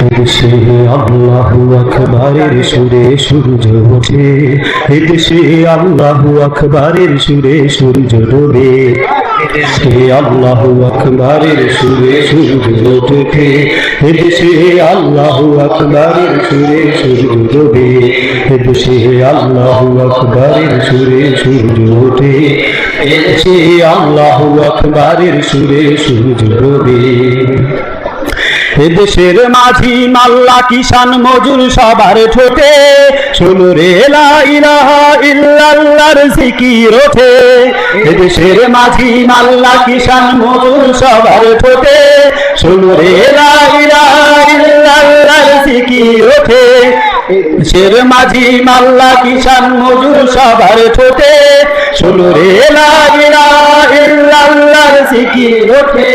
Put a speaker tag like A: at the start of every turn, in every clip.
A: এদেশে আল্লাহু আকবারের সুরে সূর্য ওঠে, এদেশে আল্লাহু আকবারের সুরে সূর্য ডোবে, এদেশে আল্লাহু আকবারের সুরে সূর্য ওঠে, এদেশে আল্লাহু আকবারের সুরে সূর্য ডোবে, এদেশে আল্লাহু আকবারের সুরে সূর্য ওঠে, এদেশে আল্লাহু আকবারের সুরে সূর্য ডোবে। এদেশের মাঝি মাল্লা কিষান মজুর সবার ঠোঁটে শোনো রে লা ইলাহা ইল্লাল্লাহর জিকির ওঠে, এদেশের মাঝি মাল্লা কিষান মজুর সবার ঠোঁটে শোনো রে লা ইলাহা ইল্লাল্লাহর জিকির ওঠে, এদেশের মাঝি মাল্লা কিষান মজুর সবার ঠোঁটে শোনো রে লা ইলাহা ইল্লাল্লাহর জিকির ওঠে।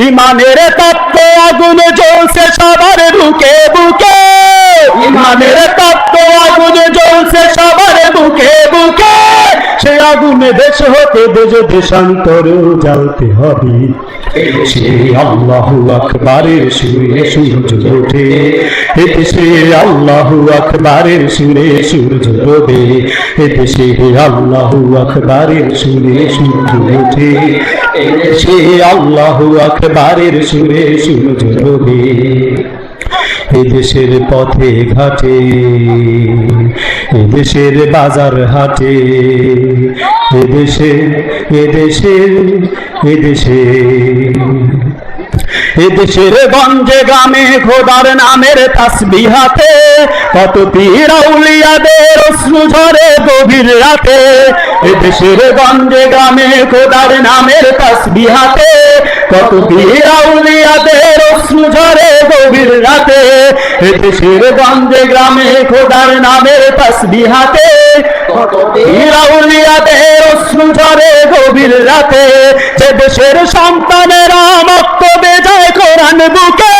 A: ইমানের তত্ত্ব আগুন জ্বলছে সবার বুকে বুকে, ইমানের তত্ত্ব আগুন জ্বলছে সবার বুকে বুকে, সে আগুনে দেশ হতে বেজে দেশান্তরেও জ্বালতে হবে। এদেশে আল্লাহু আকবারের সুরে সূর্য ওঠে, এদেশে আল্লাহু আকবারের সুরে সূর্য ডোবে, এদেশে আল্লাহু আকবারের সুরে সূর্য ওঠে, এদেশে আল্লাহু আকবারের সুরে সূর্য ডোবে। এদেশের পথে ঘাটে, এদেশের বাজার হাটে, এদেশে এদেশে এদেশে এদেশের গঞ্জে গ্রামে খোদার নামের তাসবিহ হাতে, কত পীর আউলিয়াদের অশ্রু ঝরে গভীর রাতে, এদেশের গঞ্জে গ্রামে খোদার নামের তাসবিহ হাতে, কত পীর আউলিয়াদের অশ্রু ঝরে গভীর রাতে, এদেশের গঞ্জে গ্রামে খোদার নামের তাসবিহ হাতে, কত পীর আউলিয়াদের অশ্রু ঝরে গভীর রাতে, যে দেশের সন্তানেরা মক্তবে যায় কোরআন বুকে,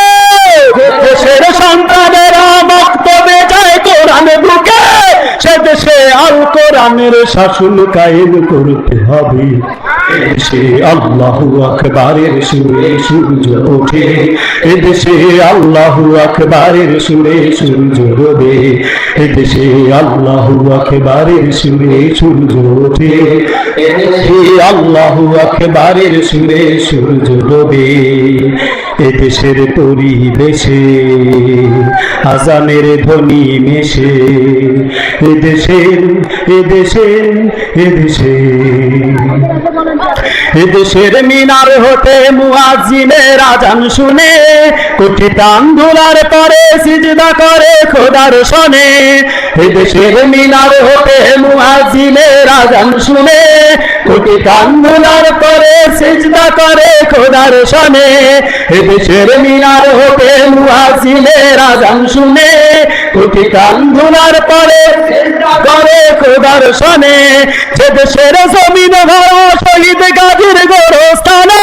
A: দেশের সন্তানেরা মক্তবে যায় কোরআন বুকে, সে দেশে আল কোরআনের শাসন কায়েম করতে হবে। এদেশে আল্লাহু আকবারের সুরে সূর্য ওঠে, এদেশে আল্লাহু আকবারের সুরে সূর্য ডোবে, এদেশে আল্লাহু আকবারের সুরে সূর্য ওঠে, এদেশে আল্লাহু আকবারের সুরে সূর্য ডোবে। এদেশের পরিবেশে আজানের ধ্বনি মেশে, এদেশের এদেশের এদেশের এদেশের মিনার হতে মুয়াজ্জিনের আজান শুনে কোটি প্রাণ ধুলার পরে সিজদা করে খোদার শনে, এদেশের মিনার হতে মুয়াজ্জিনের আজান শুনে কোটি প্রাণ ধুলার পরে সিজদা করে খোদার শনে, এদেশের মিনার হতে মুয়াজ্জিনের আজান শুনে কোটি প্রাণ ধুলার পরে সিজদা করে খোদার শনে, যে দেশের জমিন ভরা শহীদ গাজীর গোরস্থানে,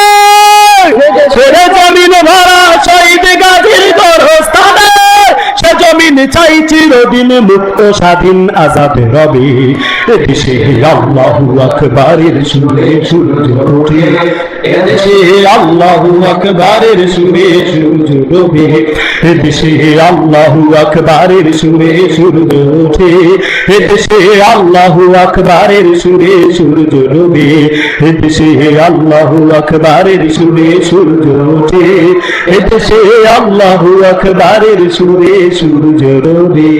A: দেশের জমিন ভরা শহীদ গাজীর গোরস্থানে, সে জমিন চাই চিরদিন মুক্ত স্বাধীন আজাদ রবে। এদেশে আল্লাহু আকবারের সুরে সূর্য ওঠে, এদেশে আল্লাহু আকবারের সুরে সূর্য ডোবে, এদেশে আল্লাহু আকবারের সুরে সূর্য ওঠে, এদেশে আল্লাহু আকবারের সুরে সূর্য ডোবে, এদেশে আল্লাহু আকবারের সুরে সূর্য ওঠে, এদেশে আল্লাহু আকবারের সুরে সূর্য ডোবে।